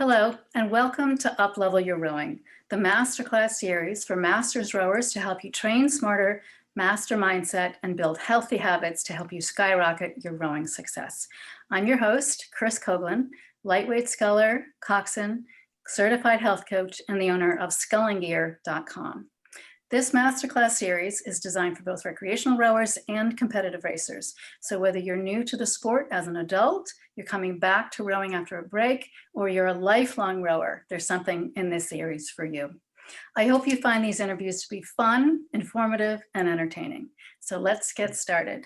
Hello, and welcome to Uplevel Your Rowing, the Masterclass series for masters rowers to help you train smarter, master mindset, and build healthy habits to help you skyrocket your rowing success. I'm your host, Chris Coughlin, lightweight sculler, coxswain, certified health coach, and the owner of scullinggear.com. This Masterclass series is designed for both recreational rowers and competitive racers. So whether you're new to the sport as an adult, you're coming back to rowing after a break, or you're a lifelong rower, there's something in this series for you. I hope you find these interviews to be fun, informative, and entertaining. So let's get started.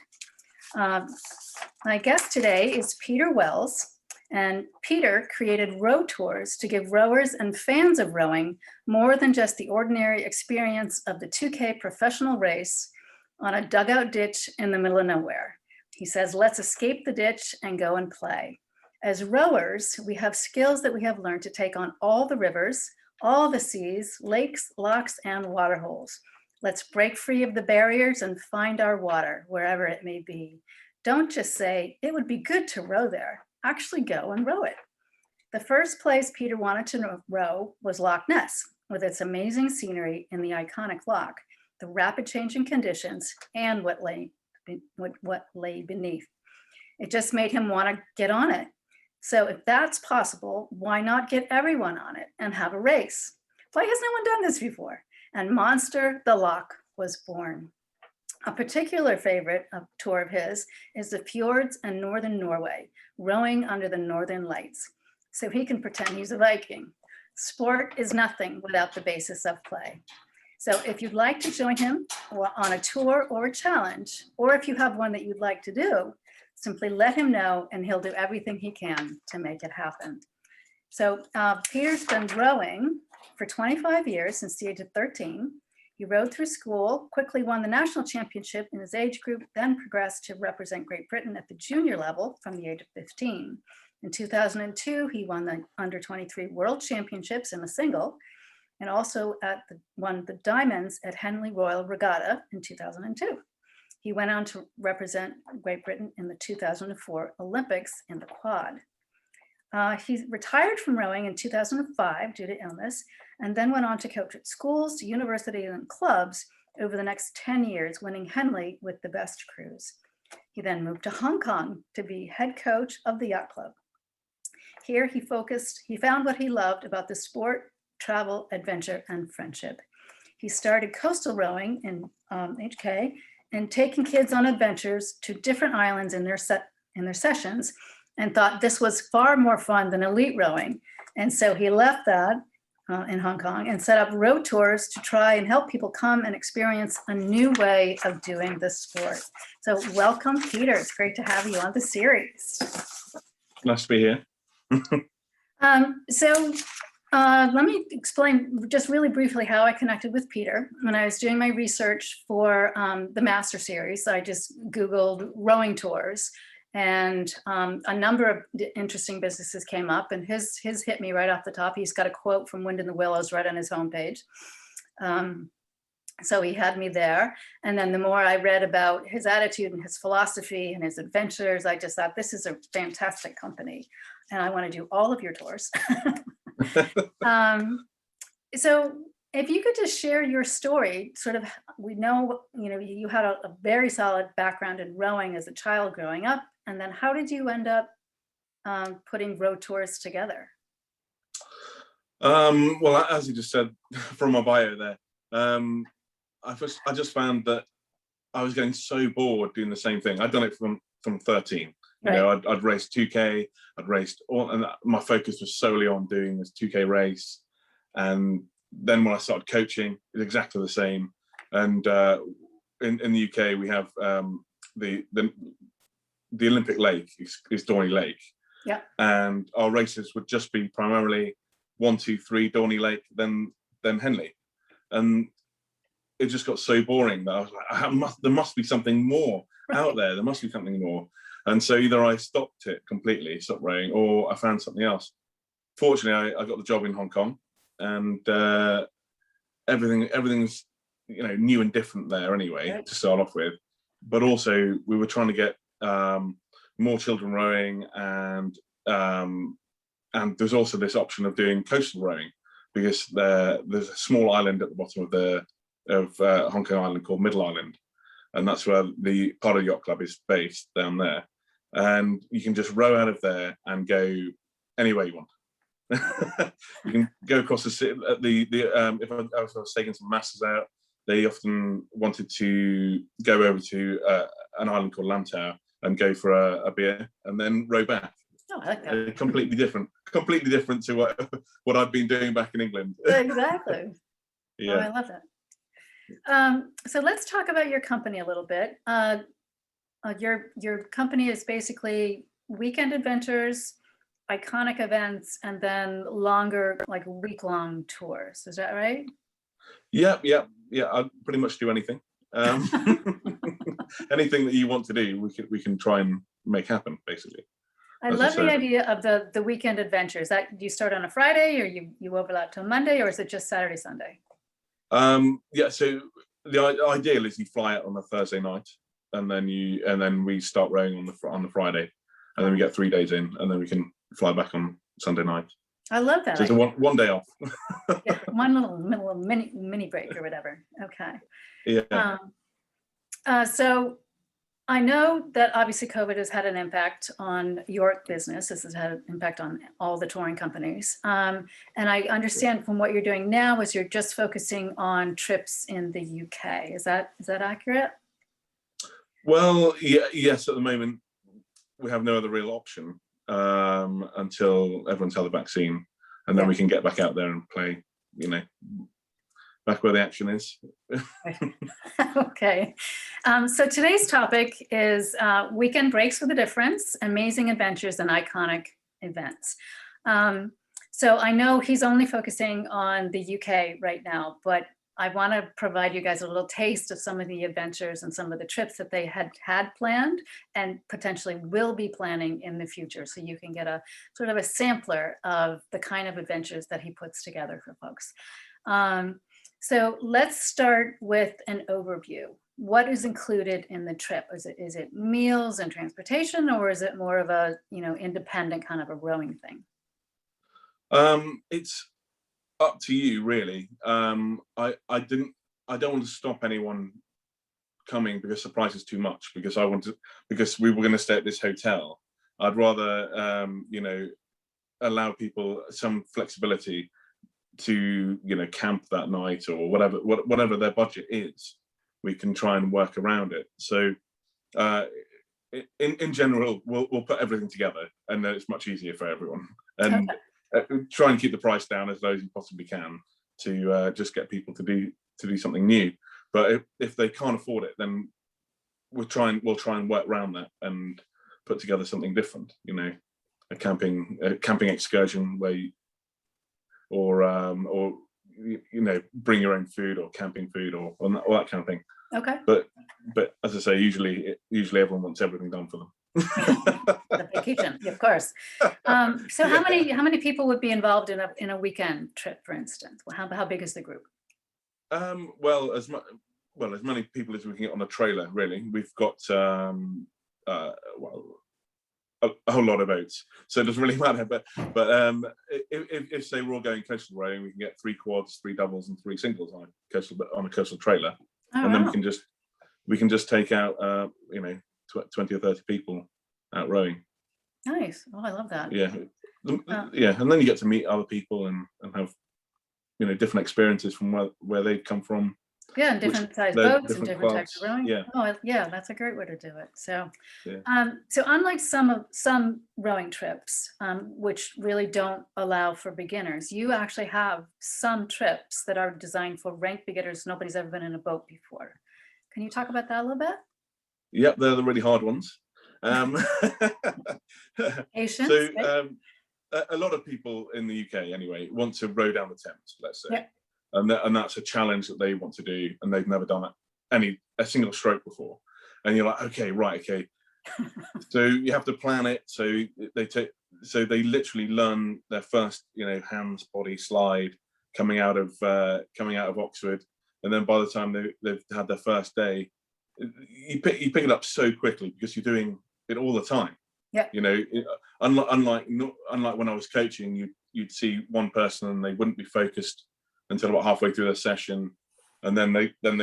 My guest today is Peter Wells. And Peter created row tours to give rowers and fans of rowing more than just the ordinary experience of the 2K professional race on a dugout ditch in the middle of nowhere. He says, let's escape the ditch and go and play. As rowers, we have skills that we have learned to take on all the rivers, all the seas, lakes, locks, and water holes. Let's break free of the barriers and find our water, wherever it may be. Don't just say, it would be good to row there. Actually go and row it. The first place Peter wanted to row was Loch Ness, with its amazing scenery in the iconic loch, the rapid change in conditions, and what lay beneath. It just made him want to get on it. So if that's possible, why not get everyone on it and have a race? Why has no one done this before? And Monster the Loch was born. A particular favorite tour of his is the fjords and northern Norway, rowing under the northern lights, so he can pretend he's a Viking. Sport is nothing without the basis of play. So if you'd like to join him on a tour or a challenge, or if you have one that you'd like to do, simply let him know and he'll do everything he can to make it happen. So Peter's been rowing for 25 years, since the age of 13. He rowed through school, quickly won the national championship in his age group, then progressed to represent Great Britain at the junior level from the age of 15. In 2002, he won the under-23 World Championships in the single, and also won the diamonds at Henley Royal Regatta in 2002. He went on to represent Great Britain in the 2004 Olympics in the quad. He retired from rowing in 2005 due to illness, and then went on to coach at schools, universities, and clubs over the next 10 years, winning Henley with the best crews. He then moved to Hong Kong to be head coach of the yacht club. Here he found what he loved about the sport, travel, adventure, and friendship. He started coastal rowing in HK and taking kids on adventures to different islands in their sessions, and thought this was far more fun than elite rowing. And so he left that in Hong Kong and set up row tours to try and help people come and experience a new way of doing this sport. So welcome, Peter. It's great to have you on the series. Nice to be here. Let me explain just really briefly how I connected with Peter. When I was doing my research for the Master Series, I just Googled rowing tours, and a number of interesting businesses came up, and his hit me right off the top. He's got a quote from Wind in the Willows right on his homepage. So he had me there. And then the more I read about his attitude and his philosophy and his adventures, I just thought, this is a fantastic company, and I want to do all of your tours. So if you could just share your story, sort of, we know, you had a very solid background in rowing as a child growing up, and then how did you end up putting row tours together? Well, as you just said from my bio there, I just found that I was getting so bored doing the same thing. I'd done it from 13. Right. You know, I'd raced 2K, I'd raced and my focus was solely on doing this 2K race. And then when I started coaching, it was exactly the same. And in the UK, we have the Olympic lake is Dorney Lake. Yeah. And our races would just be primarily 1, 2, 3 Dorney Lake, then Henley. And it just got so boring that I was like, there must be something more out there. There must be something more. And so either I stopped it completely, stopped rowing, or I found something else. Fortunately, I got the job in Hong Kong, and everything's new and different there anyway, right, to start off with. But also we were trying to get more children rowing, and and there's also this option of doing coastal rowing, because there's a small island at the bottom of Hong Kong Island called Middle Island, and that's where the part of the yacht club is based, down there. And you can just row out of there and go anywhere you want. You can go across the city. If I was taking some masters out, they often wanted to go over to an island called Lantau and go for a beer and then row back. Oh, I like that. Completely different to what I've been doing back in England. Exactly. Yeah. Oh, I love that. So let's talk about your company a little bit. Your company is basically weekend adventures, iconic events, and then longer, like week-long tours. Is that right? Yeah. I pretty much do anything. Anything that you want to do, we can try and make happen, basically. I love the idea of the weekend adventures. That you start on a Friday, or you overlap till Monday, or is it just Saturday, Sunday? Yeah. So the ideal is you fly out on a Thursday night, and then we start rowing on the Friday, and then we get 3 days in, and then we can fly back on Sunday night. I love that. So it's one day off. Yeah, one little mini break or whatever. Okay. Yeah. So I know that obviously COVID has had an impact on your business. This has had an impact on all the touring companies. And I understand from what you're doing now is you're just focusing on trips in the UK. Is that accurate? Well, yes. At the moment, we have no other real option until everyone's had the vaccine, and then we can get back out there and play. Back where the action is. Okay. So today's topic is weekend breaks with a difference, amazing adventures and iconic events. So I know he's only focusing on the UK right now, but I want to provide you guys a little taste of some of the adventures and some of the trips that they had planned and potentially will be planning in the future. So you can get a sort of a sampler of the kind of adventures that he puts together for folks. So let's start with an overview. What is included in the trip? Is it meals and transportation, or is it more of a independent kind of a rowing thing? It's up to you, really. I don't want to stop anyone coming because the price is too much. Because we were going to stay at this hotel. I'd rather allow people some flexibility to camp that night, or whatever their budget is. We can try and work around it. So in general, we'll put everything together, and then it's much easier for everyone. And try and keep the price down as low as you possibly can to just get people to do something new. But if they can't afford it, then we'll try and work around that and put together something different. A camping excursion where or bring your own food, or camping food, or that kind of thing. Okay. But as I say, usually everyone wants everything done for them. The vacation, of course. So how many people would be involved in a weekend trip, for instance? How big is the group? Well, as many people as we can get on a trailer, really. We've got a whole lot of boats, so it doesn't really matter. But if say we're all going coastal rowing, we can get 3 quads, 3 doubles, and 3 singles on a coastal trailer, and then we can just take out 20 or 30 people out rowing. Nice. Oh, I love that. Yeah. And then you get to meet other people and have different experiences from where they've come from. Yeah, and different sized boats and different clubs. types of rowing. Yeah. Oh, yeah, that's a great way to do it. So, so unlike some rowing trips, which really don't allow for beginners, you actually have some trips that are designed for rank beginners. Nobody's ever been in a boat before. Can you talk about that a little bit? Yep, they're the really hard ones. Patience. So a lot of people in the UK, anyway, want to row down the Thames, let's say. Yep. And that's a challenge that they want to do, and they've never done a single stroke before. And you're like, okay. So you have to plan it. So they literally learn their first, hands, body slide coming out of Oxford, and then by the time they've had their first day, you pick it up so quickly because you're doing it all the time. Yeah. You know, unlike when I was coaching, you'd see one person and they wouldn't be focused until about halfway through their session, and then they learn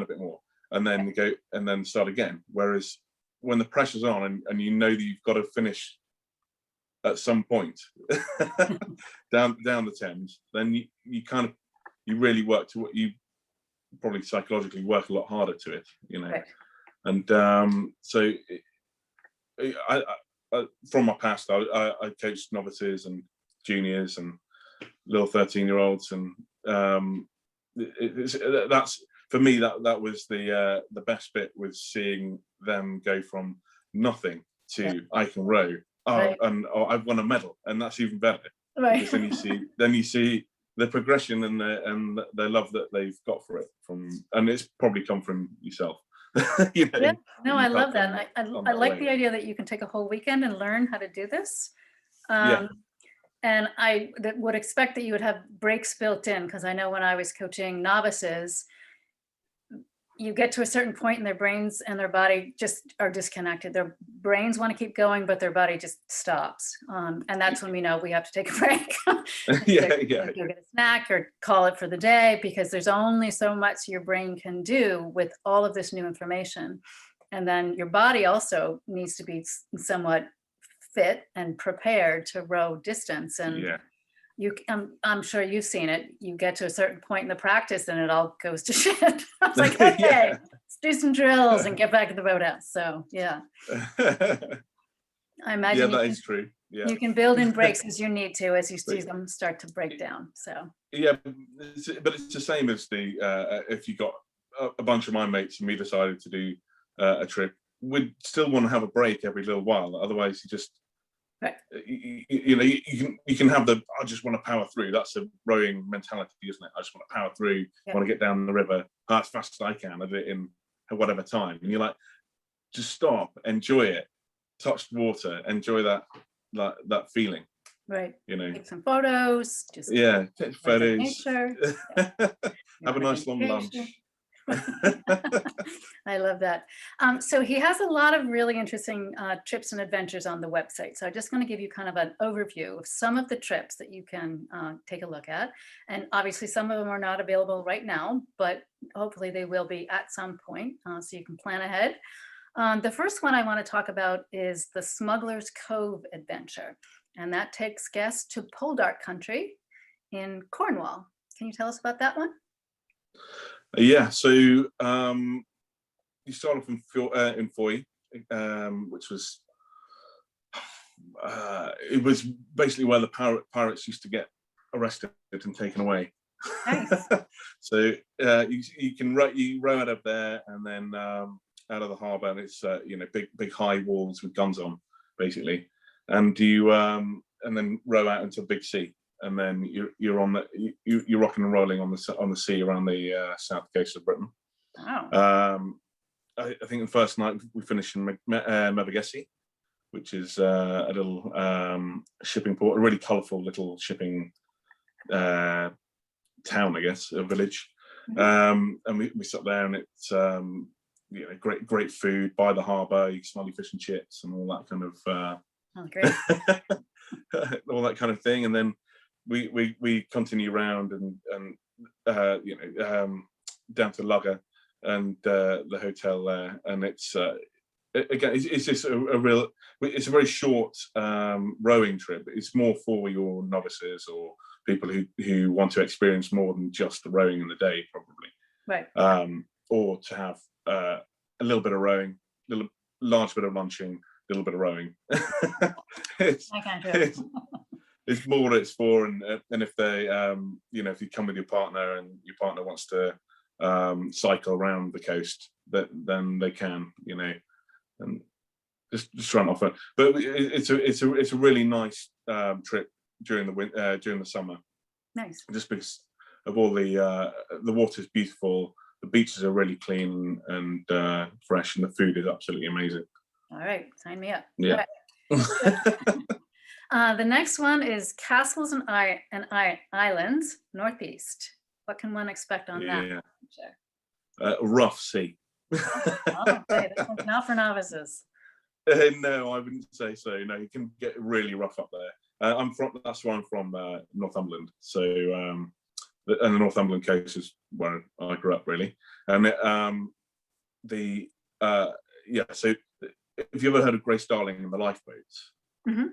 a bit more, and then go and then start again. Whereas when the pressure's on and you know that you've got to finish at some point down the Thames, then you really work to what you probably psychologically work a lot harder to it, you know. Right. And so I from my past, I coached novices and juniors and little 13-year-olds, and that's for me that was the best bit, was seeing them go from nothing to I can row. Right. And I've won a medal, and that's even better. Right. Because then you see the progression and the love that they've got for it and it's probably come from yourself. You know, Yeah. No, I love that. them I like the idea that you can take a whole weekend and learn how to do this. And I would expect that you would have breaks built in, because I know when I was coaching novices, you get to a certain point and their brains and their body just are disconnected. Their brains want to keep going, but their body just stops. And that's when we know we have to take a break. Yeah. Go get a snack or call it for the day, because there's only so much your brain can do with all of this new information. And then your body also needs to be somewhat fit and prepared to row distance. And I'm sure you've seen it. You get to a certain point in the practice and it all goes to shit. I was like, okay, let's do some drills and get back to the boathouse. So yeah. I imagine that is true. Yeah. You can build in breaks as you need to, as you see them start to break down. So yeah, but it's the same as if you got a bunch of my mates and we decided to do a trip, we'd still want to have a break every little while. Otherwise, you just you know, you can have I just want to power through. That's a rowing mentality, isn't it? I just want to power through. Want to get down the river as fast as I can. I do it in whatever time. And you're like, just stop, enjoy it, touch the water, enjoy that feeling. Right. You know, take some photos. Just take photos. Have a nice long lunch. I love that. So he has a lot of really interesting trips and adventures on the website. So I'm just going to give you kind of an overview of some of the trips that you can take a look at. And obviously some of them are not available right now, but hopefully they will be at some point, so you can plan ahead. The first one I want to talk about is the Smuggler's Cove adventure. And that takes guests to Poldark country in Cornwall. Can you tell us about that one? Yeah, so you start off in Foy, which was it was basically where the pirates used to get arrested and taken away. Nice. So you row out of there, and then out of the harbour, and it's you know, big high walls with guns on, basically, and you and then row out into the big sea. And then you're rocking and rolling on the sea around the south coast of Britain. Wow. I think the first night we finished in Mevagissey, which is a little shipping port, a really colourful little shipping town, I guess, a village. And we sat there, and it's you know, great food by the harbour. You can smell your fish and chips and all that kind of great. all that kind of thing. And then we continue round and you know, down to Lugger and the hotel there, and it's again it's just it's a very short rowing trip. It's more for your novices or people who want to experience more than just the rowing in the day, probably, right? Or to have a little bit of rowing, large bit of lunching, a little bit of rowing. It's more what it's for, and if they, you know, if you come with your partner and your partner wants to cycle around the coast, then they can, you know, and just run off it. But it's a really nice trip during the summer. Nice. Just because of all the water's beautiful, the beaches are really clean and fresh, and the food is absolutely amazing. All right, sign me up. Yeah. The next one is Castles and Islands, Northeast. What can one expect on that? Rough sea. Okay, this one's not for novices. No, I wouldn't say so. No, it can get really rough up there. That's where I'm from, Northumberland. So, and the Northumberland coast is where I grew up, really. And so have you ever heard of Grace Darling and the lifeboats? Mm-hmm.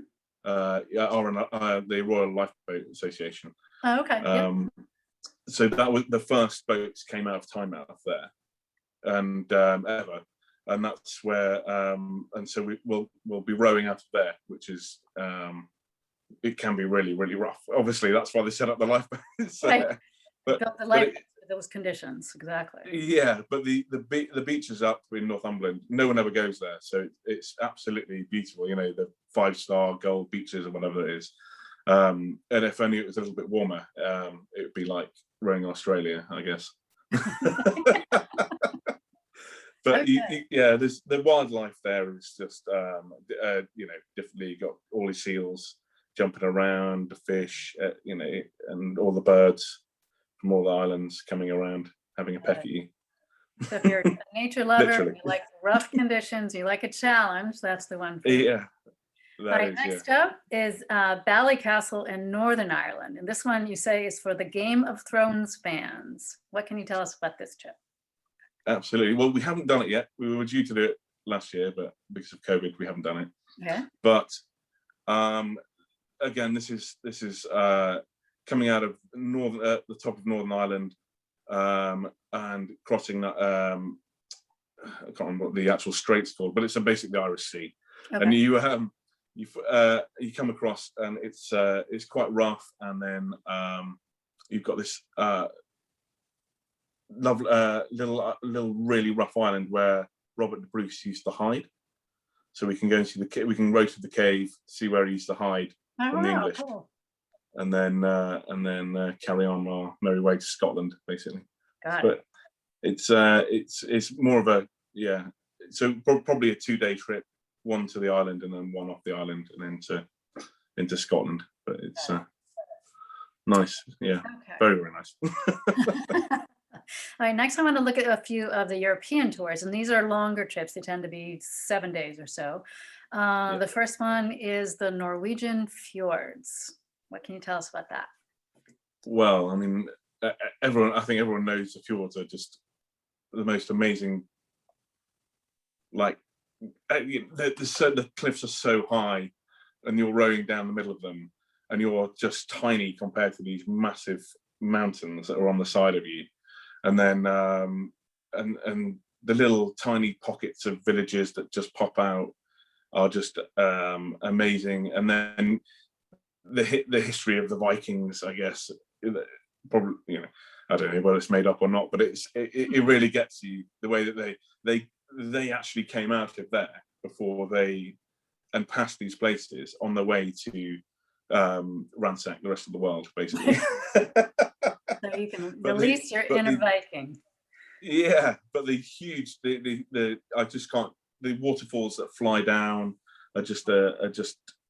The Royal Lifeboat Association. Oh, okay. So that was the first boats came out of Tynemouth there, and ever, and that's where and so we'll be rowing out of there, which is it can be really, really rough. Obviously, that's why they set up the lifeboats. Right. But the lifeboats for those conditions, exactly. Yeah, but the beaches up in Northumberland, no one ever goes there, so it's absolutely beautiful. You know, the 5-star gold beaches or whatever it is. And if only it was a little bit warmer, it would be like rowing Australia, I guess. But Okay. there's the wildlife there is just differently. You got all the seals jumping around, the fish, and all the birds from all the islands coming around having a peck at you. So if you're a nature lover, Literally. you like rough conditions, you like a challenge, that's the one for you. Yeah. All right, next up is Ballycastle in Northern Ireland. And this one you say is for the Game of Thrones fans. What can you tell us about this trip? Absolutely. Well, we haven't done it yet. We were due to do it last year, but because of COVID, we haven't done it. Okay. But again, this is coming out of the top of Northern Ireland, and crossing that. I can't remember what the actual strait's called, but it's basically the Irish Sea. Okay. And you come across, and it's quite rough, and then you've got this lovely little really rough island where Robert the Bruce used to hide. So we can go into we can row to the cave, see where he used to hide from the English, cool. and then carry on our merry way to Scotland, basically. Got but it's more of a so probably a 2-day trip, one to the island and then one off the island and then into Scotland. But it's nice, okay. Very, very nice. All right, next I want to look at a few of the European tours, and these are longer trips. They tend to be 7 days or so. The first one is the Norwegian fjords. What can you tell us about that? Well, I mean, I think everyone knows the fjords are just the most amazing. Like, the cliffs are so high, and you're rowing down the middle of them, and you're just tiny compared to these massive mountains that are on the side of you. And then and the little tiny pockets of villages that just pop out are just amazing. And then the history of the Vikings, I guess, probably, I don't know whether it's made up or not, but it really gets you, the way that they actually came out of there before and past these places on the way to ransack the rest of the world, basically. So you can release your inner Viking. Yeah, but the huge, I just can't. The waterfalls that fly down are just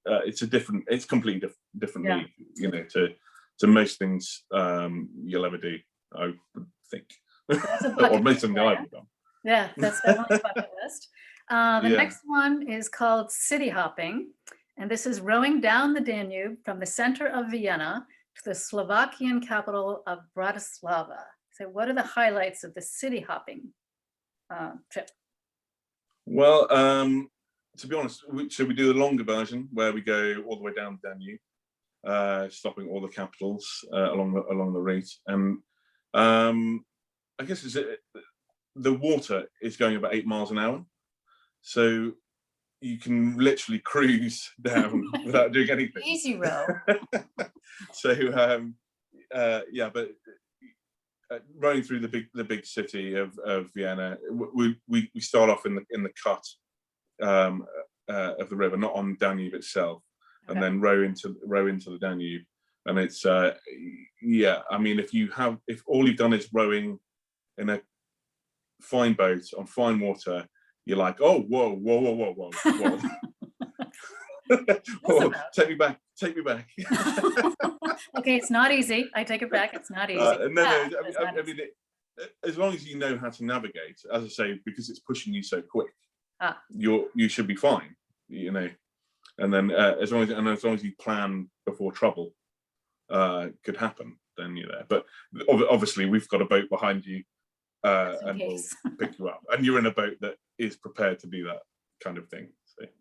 it's completely different league, to most things you'll ever do, I would think. Or most of them I've done. Yeah, that's definitely a bucket list. The next one is called city hopping, and this is rowing down the Danube from the center of Vienna to the Slovakian capital of Bratislava. So what are the highlights of the city hopping trip? Well, to be honest, we do the longer version where we go all the way down the Danube, stopping all the capitals along the route. And I guess the water is going about 8 miles an hour. So you can literally cruise down without doing anything. Easy row. So but rowing through the big city of Vienna, we start off in the cut of the river, not on Danube itself, and then row into the Danube. And it's I mean, if all you've done is rowing in a fine boat on fine water, you're like, oh, whoa. Oh, take me back. Okay, it's not easy. I take it back. It's not easy. No, I mean, as long as you know how to navigate, as I say, because it's pushing you so quick, you should be fine. and then as long as you plan before trouble could happen, then you're there. But obviously we've got a boat behind you, and we'll pick you up, and you're in a boat that is prepared to do that kind of thing.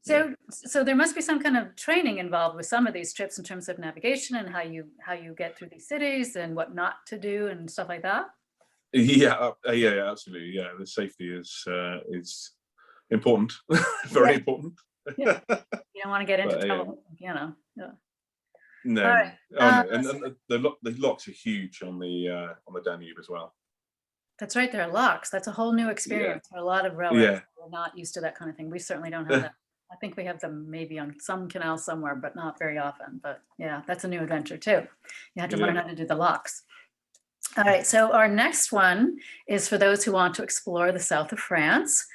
So there must be some kind of training involved with some of these trips in terms of navigation and how you get through these cities and what not to do and stuff like that. Yeah, absolutely. Yeah, the safety is important, very important. Yeah. You don't want to get into trouble, Yeah. No, all right. no. And the locks are huge on the Danube as well. That's right, there are locks. That's a whole new experience for a lot of rowers who are not used to that kind of thing. We certainly don't have that. I think we have them maybe on some canal somewhere, but not very often. But yeah, that's a new adventure too. You have to learn how to do the locks. All right, so our next one is for those who want to explore the south of France.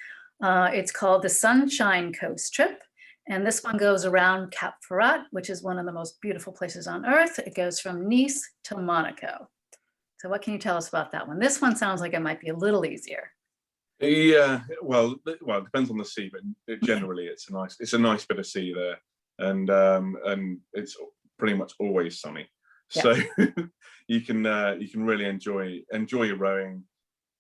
It's called the Sunshine Coast Trip. And this one goes around Cap Ferrat, which is one of the most beautiful places on earth. It goes from Nice to Monaco. So what can you tell us about that one? This one sounds like it might be a little easier. Yeah, well, it depends on the sea, but generally it's a nice bit of sea there, and it's pretty much always sunny. Yeah. So you can really enjoy your rowing.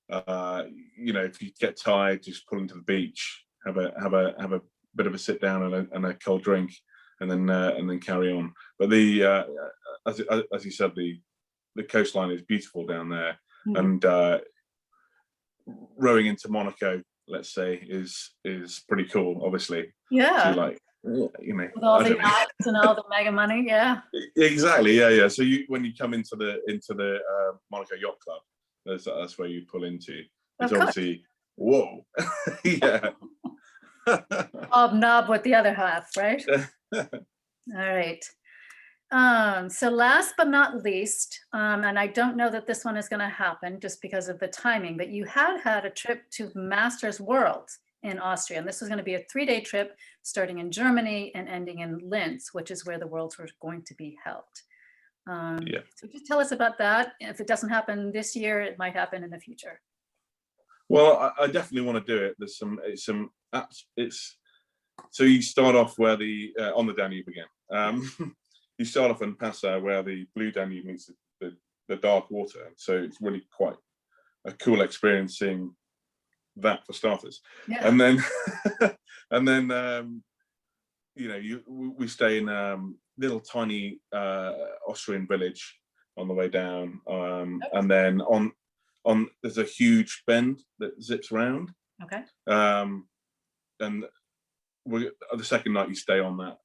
If you get tired, just pull into the beach, have a bit of a sit down and a cold drink, and then carry on. But as you said, the coastline is beautiful down there, and rowing into Monaco, let's say, is pretty cool. Obviously, yeah. So with all the yachts and all the mega money, yeah. Exactly, yeah. So when you come into the Monaco Yacht Club, that's where you pull into. It's obviously whoa, yeah. Knob with the other half, right? All right. So last but not least, and I don't know that this one is going to happen just because of the timing, but you had a trip to Masters World in Austria, and this was going to be a 3-day trip starting in Germany and ending in Linz, which is where the Worlds were going to be held. So just tell us about that. If it doesn't happen this year, it might happen in the future. Well, I definitely want to do it. There's so you start off where on the Danube again. You start off in Passau where the blue Danube meets the dark water. So it's really quite a cool experience seeing that for starters. Yeah. And then we stay in little tiny Austrian village on the way down. And then on there's a huge bend that zips around. Okay. And the second night you stay on that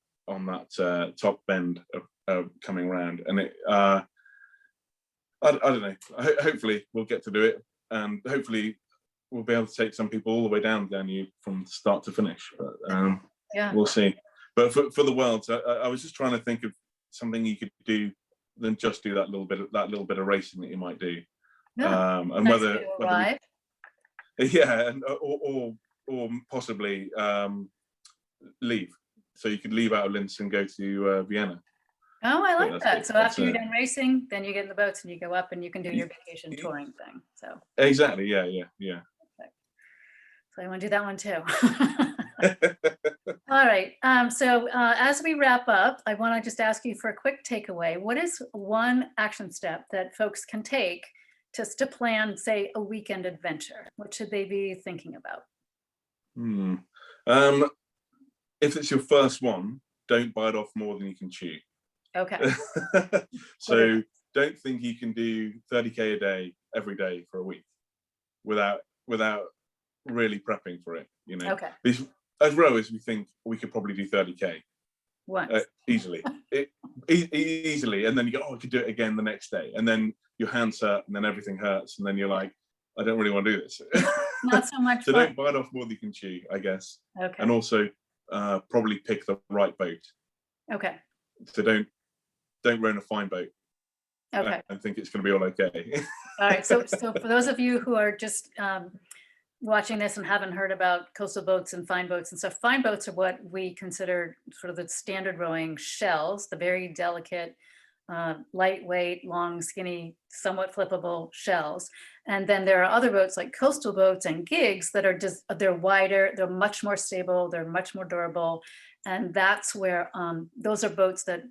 top bend of coming around, and it I don't know, hopefully we'll get to do it, and hopefully we'll be able to take some people all the way down you from start to finish, but we'll see. But for the Worlds, I was just trying to think of something you could do than just do that little bit of racing that you might do. And nice whether or possibly leave. So you could leave out of Linz and go to Vienna. Oh, I like that. So after you're done racing, then you get in the boats and you go up and you can do your vacation touring thing. So exactly, yeah. Perfect. So I want to do that one too. All right. So as we wrap up, I want to just ask you for a quick takeaway. What is one action step that folks can take just to plan, say, a weekend adventure? What should they be thinking about? If it's your first one, don't bite off more than you can chew. Okay. So don't think you can do 30K a day every day for a week without really prepping for it. Okay. As rowers, we think we could probably do 30K once easily, easily, and then you go, I could do it again the next day, and then your hands hurt, and then everything hurts, and then you're like, I don't really want to do this. Not so much. So don't bite off more than you can chew, I guess. Okay. And also probably pick the right boat. Okay. So don't row in a fine boat. Okay. And think it's going to be all okay. All right. So for those of you who are just watching this and haven't heard about coastal boats and fine boats and stuff, fine boats are what we consider sort of the standard rowing shells, the very delicate, lightweight, long, skinny, somewhat flippable shells. And then there are other boats like coastal boats and gigs that are they're wider, they're much more stable, they're much more durable, And that's where those are boats that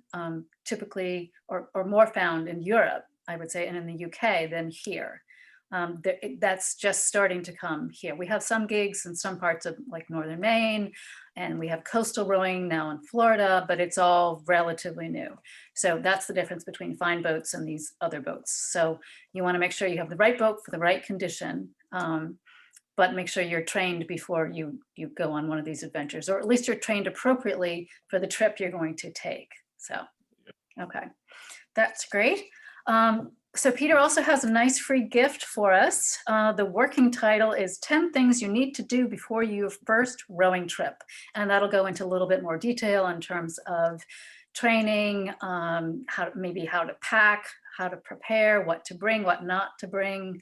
typically are more found in Europe, I would say, and in the UK than here. That's just starting to come here. We have some gigs in some parts of like northern Maine, and we have coastal rowing now in Florida, but it's all relatively new. So that's the difference between fine boats and these other boats. So you want to make sure you have the right boat for the right condition, but make sure you're trained before you go on one of these adventures, or at least you're trained appropriately for the trip you're going to take. So, okay, that's great. So Peter also has a nice free gift for us. The working title is 10 Things You Need to Do Before Your First Rowing Trip. And that'll go into a little bit more detail in terms of training, how to pack, how to prepare, what to bring, what not to bring,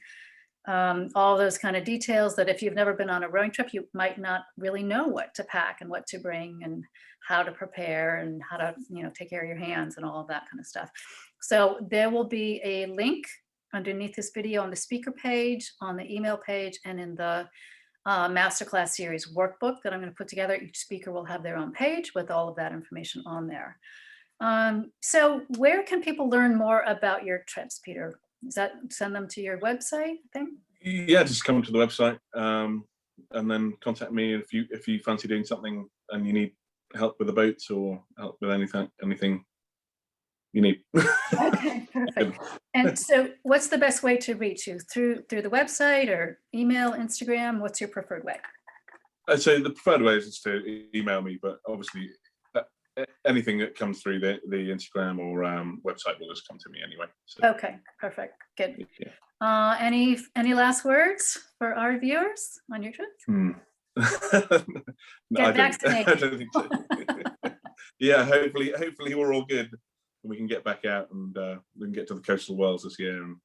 all those kind of details that if you've never been on a rowing trip, you might not really know what to pack and what to bring and how to prepare and how to, take care of your hands and all of that kind of stuff. So there will be a link underneath this video on the speaker page, on the email page, and in the Masterclass series workbook that I'm going to put together. Each speaker will have their own page with all of that information on there. So where can people learn more about your trips, Peter? Does that send them to your website, I think? Yeah, just come to the website and then contact me if you fancy doing something and you need help with the boats or help with anything you need. Okay, perfect. And so what's the best way to reach you? Through the website or email, Instagram? What's your preferred way? So the preferred way is just to email me, but obviously anything that comes through the Instagram or website will just come to me anyway. So. Okay, perfect. Good. Yeah. Any last words for our viewers on your trip? Get vaccinated. I don't think so. Yeah, hopefully we're all good and we can get back out and we can get to the coastal worlds this year and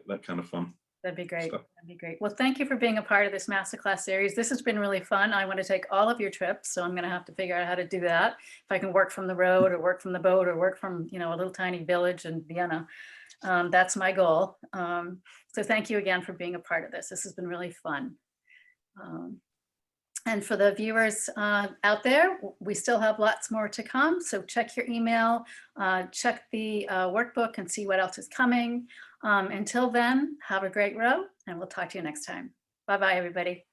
that kind of fun. That'd be great. That'd be great. Well, thank you for being a part of this Masterclass series. This has been really fun. I want to take all of your trips, so I'm going to have to figure out how to do that. If I can work from the road or work from the boat or work from, a little tiny village in Vienna. That's my goal. So thank you again for being a part of this. This has been really fun. And for the viewers out there, we still have lots more to come. So check your email, check the workbook and see what else is coming. Until then, have a great row and we'll talk to you next time. Bye-bye, everybody.